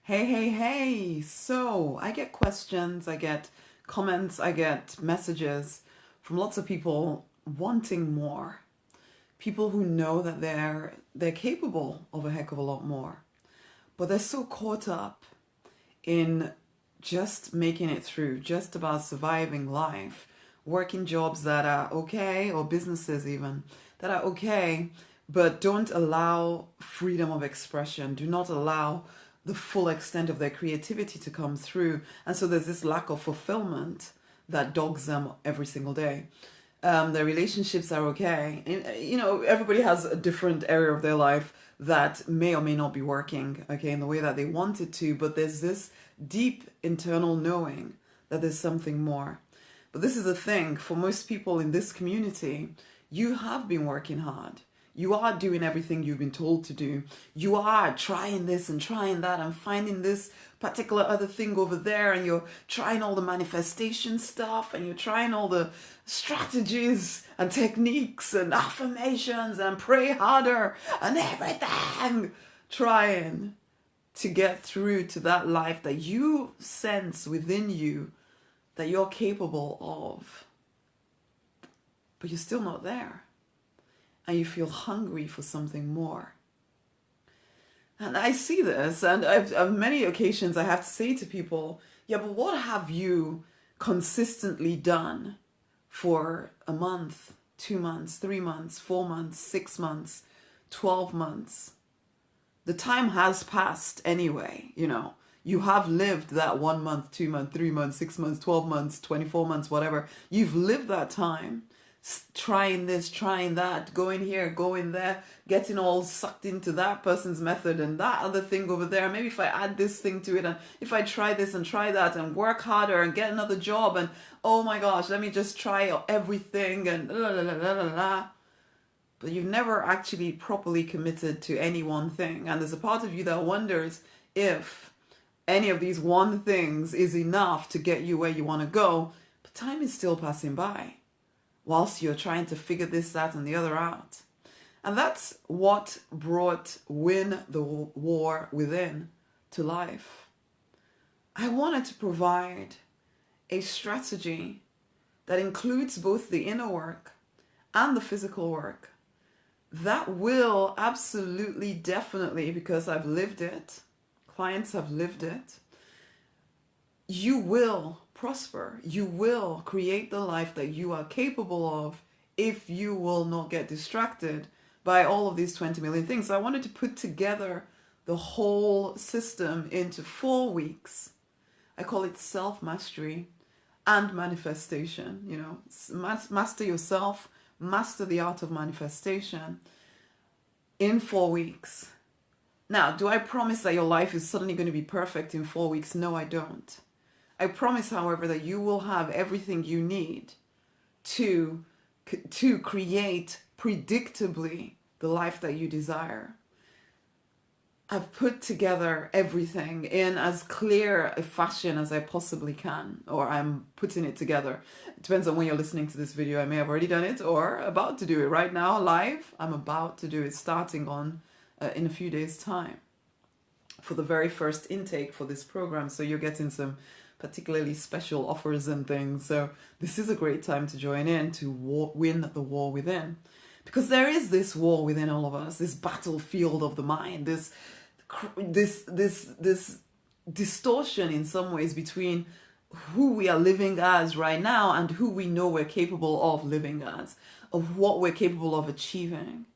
Hey. So I get questions, I get comments, I get messages from lots of people wanting more. People who know that they're capable of a heck of a lot more. But they're so caught up in just making it through, just about surviving life, working jobs that are okay, or businesses even that are okay, but don't allow freedom of expression, do not allow the full extent of their creativity to come through. And so there's this lack of fulfillment that dogs them every single day. Their relationships are okay. And, everybody has a different area of their life that may or may not be working, okay, in the way that they want it to, but there's this deep internal knowing that there's something more. But this is the thing, for most people in this community, you have been working hard. You are doing everything you've been told to do. You are trying this and trying that and finding this particular other thing over there, and you're trying all the manifestation stuff, and you're trying all the strategies and techniques and affirmations and pray harder and everything, trying to get through to that life that you sense within you that you're capable of. But you're still not there. And you feel hungry for something more. And I see this, and on many occasions I have to say to people, yeah, but what have you consistently done for a month, 2 months, 3 months, 4 months, 6 months, 12 months? The time has passed anyway, You have lived that 1 month, 2 months, 3 months, 6 months, 12 months, 24 months, whatever. You've lived that time. Trying this, trying that, going here, going there, getting all sucked into that person's method and that other thing over there. Maybe if I add this thing to it, and if I try this and try that and work harder and get another job, and oh my gosh, let me just try everything and la la la la la la. But you've never actually properly committed to any one thing. And there's a part of you that wonders if any of these one things is enough to get you where you want to go. But time is still passing by, whilst you're trying to figure this, that, and the other out. And that's what brought Win the War Within to life. I wanted to provide a strategy that includes both the inner work and the physical work that will absolutely, definitely, because I've lived it, clients have lived it, you will prosper. You will create the life that you are capable of if you will not get distracted by all of these 20 million things. So I wanted to put together the whole system into 4 weeks. I call it self-mastery and manifestation. Master yourself, master the art of manifestation in 4 weeks. Now, do I promise that your life is suddenly going to be perfect in 4 weeks? No, I don't. I promise, however, that you will have everything you need to create predictably the life that you desire. I've put together everything in as clear a fashion as I possibly can, or I'm putting it together. It depends on when you're listening to this video. I may have already done it or about to do it right now, live. I'm about to do it, starting on in a few days' time for the very first intake for this program. So you're getting some particularly special offers and things. So this is a great time to join in to win the war within. Because there is this war within all of us, this battlefield of the mind, this distortion in some ways between who we are living as right now and who we know we're capable of living as, of what we're capable of achieving.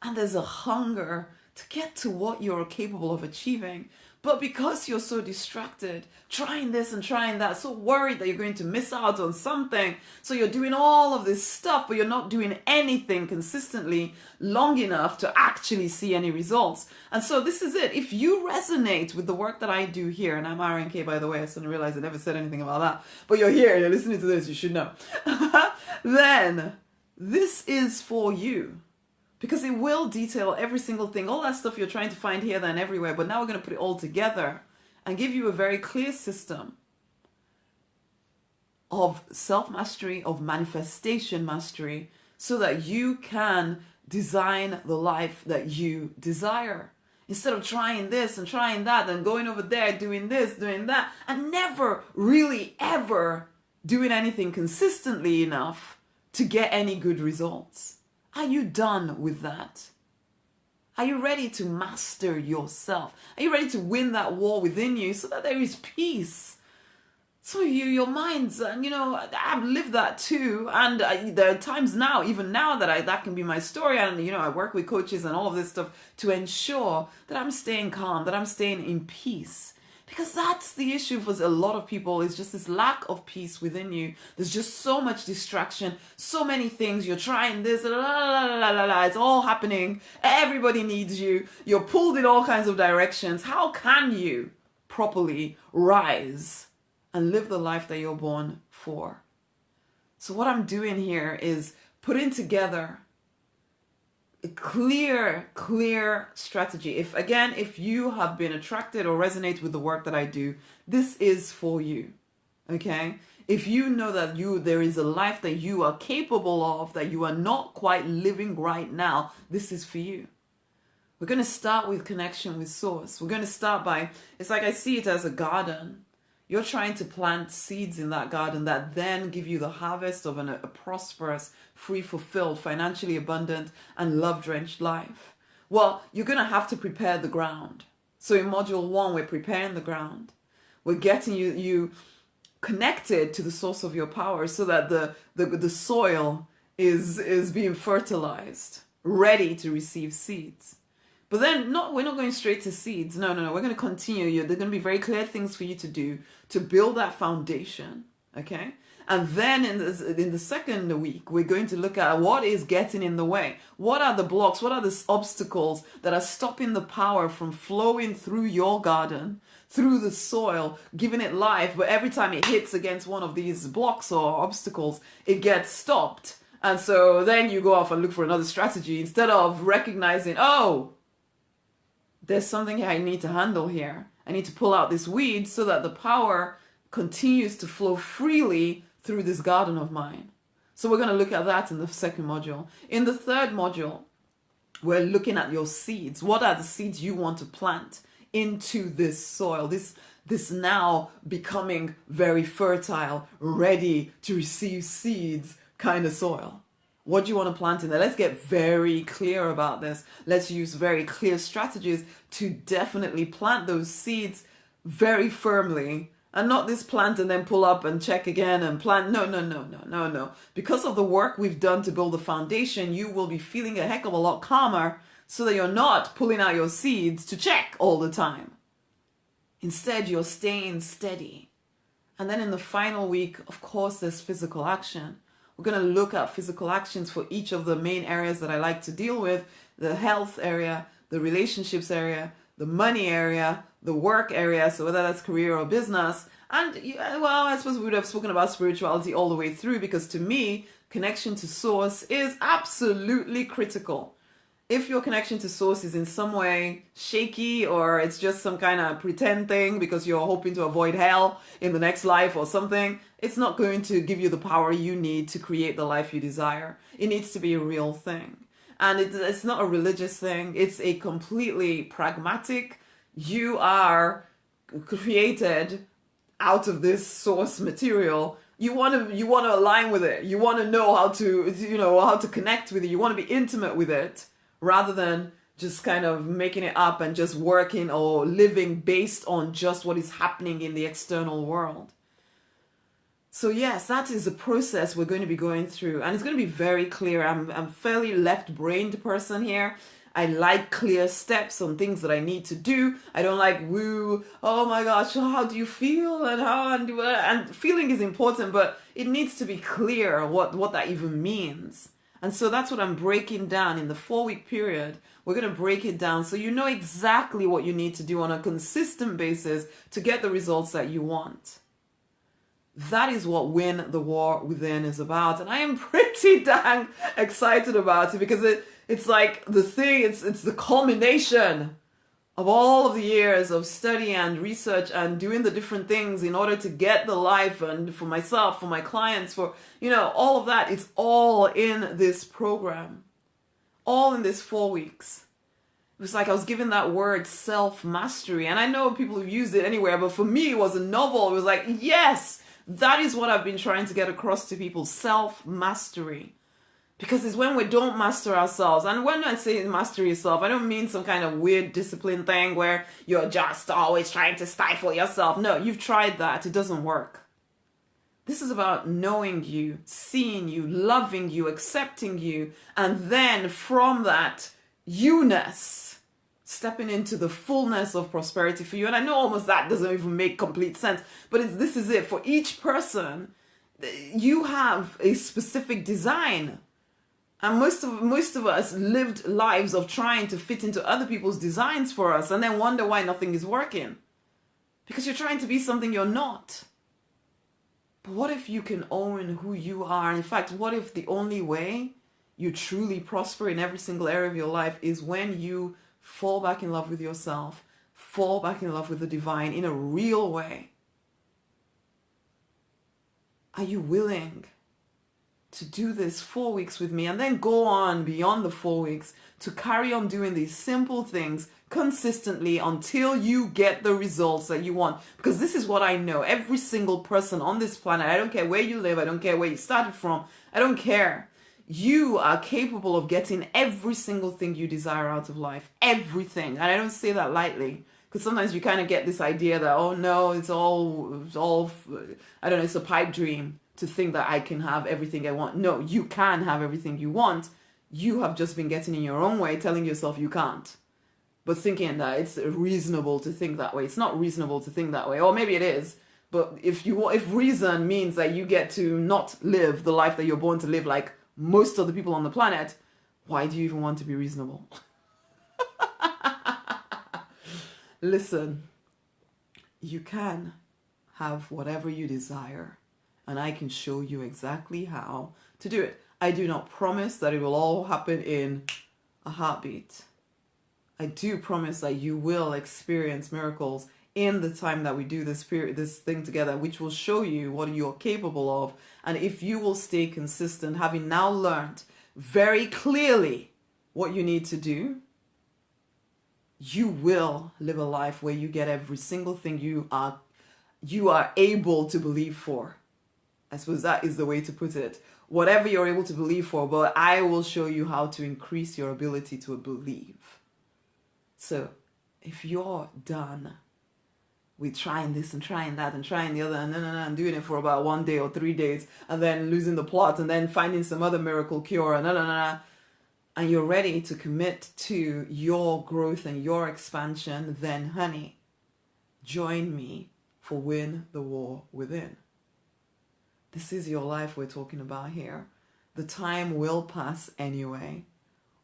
And there's a hunger to get to what you're capable of achieving. But because you're so distracted, trying this and trying that, so worried that you're going to miss out on something, so you're doing all of this stuff, but you're not doing anything consistently long enough to actually see any results. And so this is it. If you resonate with the work that I do here, and I'm RNK, by the way, I suddenly realized I never said anything about that, but you're here, you're listening to this, you should know, then this is for you. Because it will detail every single thing, all that stuff you're trying to find here, there, and everywhere. But now we're going to put it all together and give you a very clear system of self-mastery, of manifestation mastery, so that you can design the life that you desire. Instead of trying this and trying that and going over there, doing this, doing that, and never really ever doing anything consistently enough to get any good results. Are you done with that? Are you ready to master yourself? Are you ready to win that war within you so that there is peace? Some of you, your minds, and I've lived that too. And there are times now, even now, that can be my story. And, I work with coaches and all of this stuff to ensure that I'm staying calm, that I'm staying in peace. Because that's the issue for a lot of people, is just this lack of peace within you. There's just so much distraction, so many things. You're trying this, la, la, la, la, la. It's all happening. Everybody needs you. You're pulled in all kinds of directions. How can you properly rise and live the life that you're born for? So what I'm doing here is putting together a clear strategy. If you have been attracted or resonate with the work that I do, this is for you. Okay? If you know that there is a life that you are capable of, that you are not quite living right now, this is for you. We're going to start with connection with source. We're going to start by, it's like I see it as a garden. You're trying to plant seeds in that garden that then give you the harvest of a prosperous, free, fulfilled, financially abundant, and love-drenched life. Well, you're going to have to prepare the ground. So in module 1, we're preparing the ground. We're getting you connected to the source of your power so that the soil is being fertilized, ready to receive seeds. But then we're not going straight to seeds. No. We're going to continue. There are going to be very clear things for you to do to build that foundation. Okay? And then in the second week, we're going to look at what is getting in the way. What are the blocks? What are the obstacles that are stopping the power from flowing through your garden, through the soil, giving it life? But every time it hits against one of these blocks or obstacles, it gets stopped. And so then you go off and look for another strategy instead of recognizing, oh, there's something I need to handle here. I need to pull out this weed so that the power continues to flow freely through this garden of mine. So we're going to look at that in the second module. In the third module, we're looking at your seeds. What are the seeds you want to plant into this soil? This now becoming very fertile, ready to receive seeds kind of soil. What do you want to plant in there? Let's get very clear about this. Let's use very clear strategies to definitely plant those seeds very firmly, and not this plant and then pull up and check again and plant. No. Because of the work we've done to build the foundation, you will be feeling a heck of a lot calmer so that you're not pulling out your seeds to check all the time. Instead, you're staying steady. And then in the final week, of course, there's physical action. We're going to look at physical actions for each of the main areas that I like to deal with: the health area, the relationships area, the money area, the work area, so whether that's career or business. And, I suppose we would have spoken about spirituality all the way through, because to me, connection to source is absolutely critical. If your connection to source is in some way shaky, or it's just some kind of pretend thing because you're hoping to avoid hell in the next life or something, it's not going to give you the power you need to create the life you desire. It needs to be a real thing. And it's not a religious thing. It's a completely pragmatic, you are created out of this source material. You want to align with it. You want to know how to connect with it. You want to be intimate with it, rather than just kind of making it up and just working or living based on just what is happening in the external world. So yes, that is a process we're going to be going through, and it's going to be very clear. I'm a fairly left-brained person here. I like clear steps on things that I need to do. I don't like woo, oh my gosh, how do you feel, and feeling is important, but it needs to be clear what that even means. And so that's what I'm breaking down in the 4-week period. We're going to break it down so you know exactly what you need to do on a consistent basis to get the results that you want. That is what Win the War Within is about. And I am pretty dang excited about it, because it's like the thing, it's the culmination of all of the years of study and research and doing the different things in order to get the life, and for myself, for my clients, for, all of that. It's all in this program, all in this 4 weeks. It was like I was given that word self-mastery. And I know people have used it anywhere, but for me, it was a novel. It was like, yes, that is what I've been trying to get across to people, self-mastery. Because it's when we don't master ourselves. And when I say master yourself, I don't mean some kind of weird discipline thing where you're just always trying to stifle yourself. No, you've tried that. It doesn't work. This is about knowing you, seeing you, loving you, accepting you, and then from that you-ness, stepping into the fullness of prosperity for you. And I know almost that doesn't even make complete sense, but this is it. For each person, you have a specific design. And most of us lived lives of trying to fit into other people's designs for us and then wonder why nothing is working. Because you're trying to be something you're not. But what if you can own who you are? In fact, what if the only way you truly prosper in every single area of your life is when you fall back in love with yourself, fall back in love with the divine in a real way? Are you willing to do this 4 weeks with me and then go on beyond the 4 weeks to carry on doing these simple things consistently until you get the results that you want? Because this is what I know. Every single person on this planet, I don't care where you live, I don't care where you started from, I don't care. You are capable of getting every single thing you desire out of life. Everything. And I don't say that lightly. Because sometimes you kind of get this idea that, oh no, it's all, I don't know, it's a pipe dream to think that I can have everything I want. No, you can have everything you want. You have just been getting in your own way, telling yourself you can't. But thinking that it's reasonable to think that way. It's not reasonable to think that way. Or maybe it is. But if reason means that you get to not live the life that you're born to live like most of the people on the planet, why do you even want to be reasonable? Listen, you can have whatever you desire, and I can show you exactly how to do it. I do not promise that it will all happen in a heartbeat. I do promise that you will experience miracles in the time that we do this thing together, which will show you what you're capable of. And if you will stay consistent, having now learned very clearly what you need to do, you will live a life where you get every single thing you are able to believe for. I suppose that is the way to put it. Whatever you're able to believe for, but I will show you how to increase your ability to believe. So if you're done with trying this and trying that and trying the other and doing it for about 1 day or 3 days and then losing the plot and then finding some other miracle cure and you're ready to commit to your growth and your expansion, then honey, join me for Win the War Within. This is your life we're talking about here. The time will pass anyway.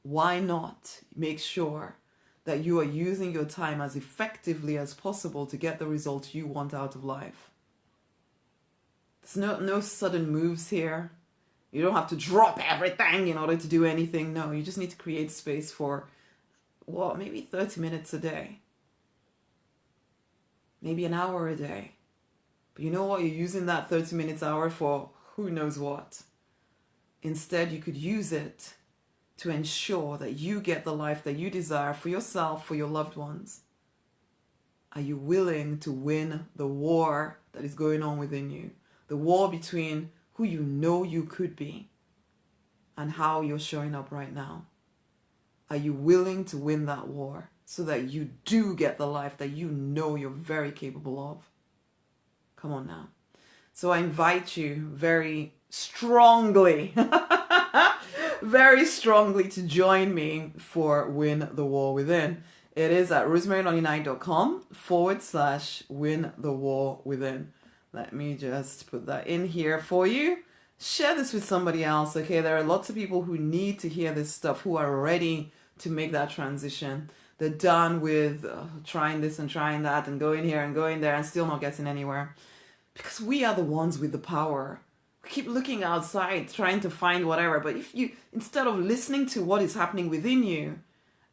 Why not make sure that you are using your time as effectively as possible to get the results you want out of life? There's no sudden moves here. You don't have to drop everything in order to do anything. No, you just need to create space for, maybe 30 minutes a day. Maybe an hour a day. But you know what? You're using that 30 minutes hour for who knows what. Instead, you could use it to ensure that you get the life that you desire for yourself, for your loved ones. Are you willing to win the war that is going on within you? The war between who you know you could be and how you're showing up right now. Are you willing to win that war so that you do get the life that you know you're very capable of? Come on now. So I invite you very strongly, very strongly to join me for Win the War Within. It is at rosemarynonny.com/Win the War Within. Let me just put that in here for you. Share this with somebody else, okay? There are lots of people who need to hear this stuff, who are ready to make that transition. They're done with trying this and trying that and going here and going there and still not getting anywhere. Because we are the ones with the power. We keep looking outside, trying to find whatever. But if you, instead of listening to what is happening within you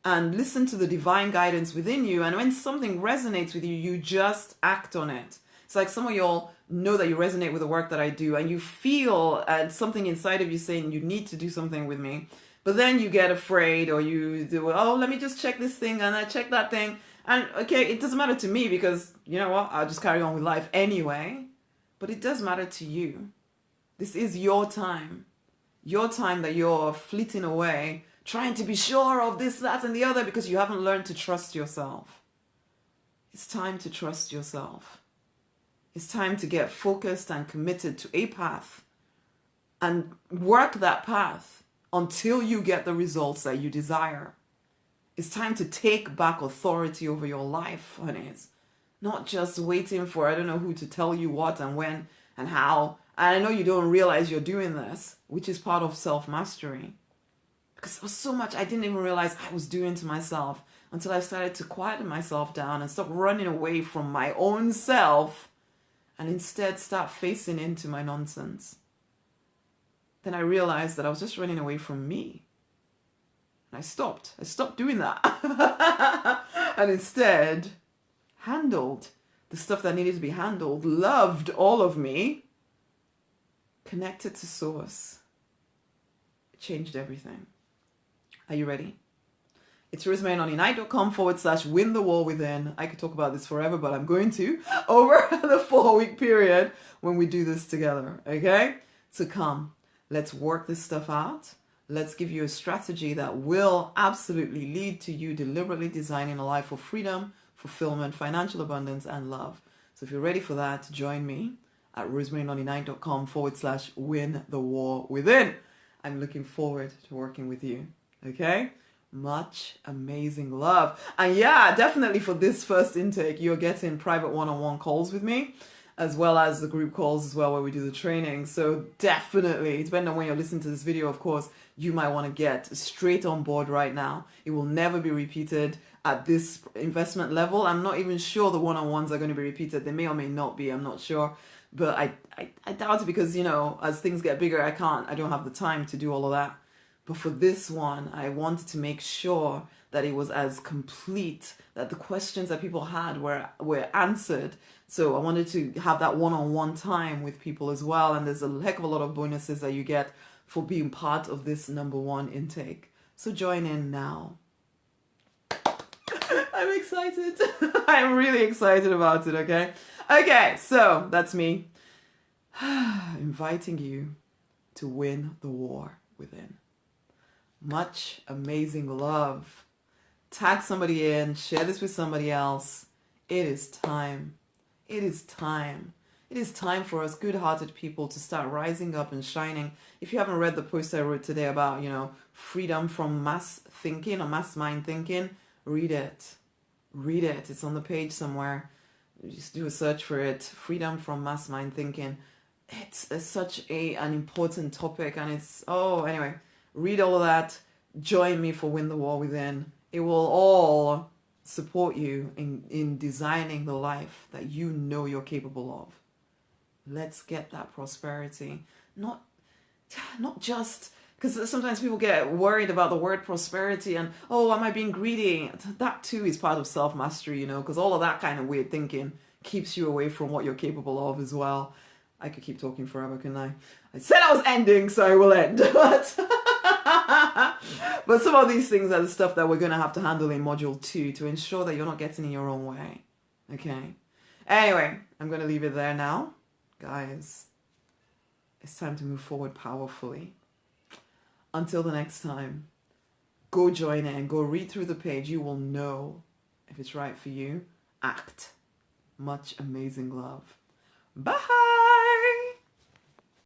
and listen to the divine guidance within you, and when something resonates with you, you just act on it. It's like some of y'all know that you resonate with the work that I do and you feel something inside of you saying you need to do something with me. But then you get afraid, or you do, oh, let me just check this thing and I check that thing. And okay, it doesn't matter to me because you know what? I'll just carry on with life anyway. But it does matter to you. This is your time. Your time that you're fleeting away, trying to be sure of this, that, and the other because you haven't learned to trust yourself. It's time to trust yourself. It's time to get focused and committed to a path and work that path until you get the results that you desire. It's time to take back authority over your life, honeys. Not just waiting for I don't know who to tell you what and when and how. And I know you don't realize you're doing this, which is part of self-mastery. Because there was so much I didn't even realize I was doing to myself until I started to quieten myself down and stop running away from my own self and instead start facing into my nonsense. Then I realized that I was just running away from me. And I stopped doing that. And instead handled the stuff that needed to be handled, loved all of me, connected to source. It changed everything. Are you ready? It's rosemarynonny.com/win the war within. I could talk about this forever, but I'm going to over the 4-week period when we do this together. Okay? So come, let's work this stuff out. Let's give you a strategy that will absolutely lead to you deliberately designing a life of freedom, fulfillment, financial abundance, and love. So if you're ready for that, join me at rosemarynonny.com/win the war within. I'm looking forward to working with you. Okay? Much amazing love. And yeah, definitely for this first intake, you're getting private one-on-one calls with me, as well as the group calls as well where we do the training. So definitely, depending on when you're listening to this video, of course, you might want to get straight on board right now. It will never be repeated at this investment level. I'm not even sure the one-on-ones are going to be repeated. They may or may not be, I'm not sure. But I doubt it because, you know, as things get bigger, I don't have the time to do all of that. But for this one, I wanted to make sure that it was as complete, that the questions that people had were answered. So I wanted to have that one-on-one time with people as well. And there's a heck of a lot of bonuses that you get for being part of this #1 intake. So join in now. I'm excited. I'm really excited about it, okay? Okay, so that's me inviting you to win the war within. Much amazing love. Tag somebody in, share this with somebody else. It is time. It is time. It is time for us good-hearted people to start rising up and shining. If you haven't read the post I wrote today about, you know, freedom from mass thinking or mass mind thinking, read it. Read it. It's on the page somewhere. Just do a search for it. Freedom from mass mind thinking. It's such an important topic, and anyway, read all of that. Join me for Win the War Within. It will all support you in designing the life that you know you're capable of. Let's get that prosperity. Not just because sometimes people get worried about the word prosperity and, oh, am I being greedy? That too is part of self-mastery, you know, because all of that kind of weird thinking keeps you away from what you're capable of as well. I could keep talking forever, couldn't I? I said I was ending, so I will end. But some of these things are the stuff that we're going to have to handle in Module 2 to ensure that you're not getting in your own way. Okay? Anyway, I'm going to leave it there now. Guys, it's time to move forward powerfully. Until the next time, go join in, go read through the page. You will know if it's right for you. Act. Much amazing love. Bye!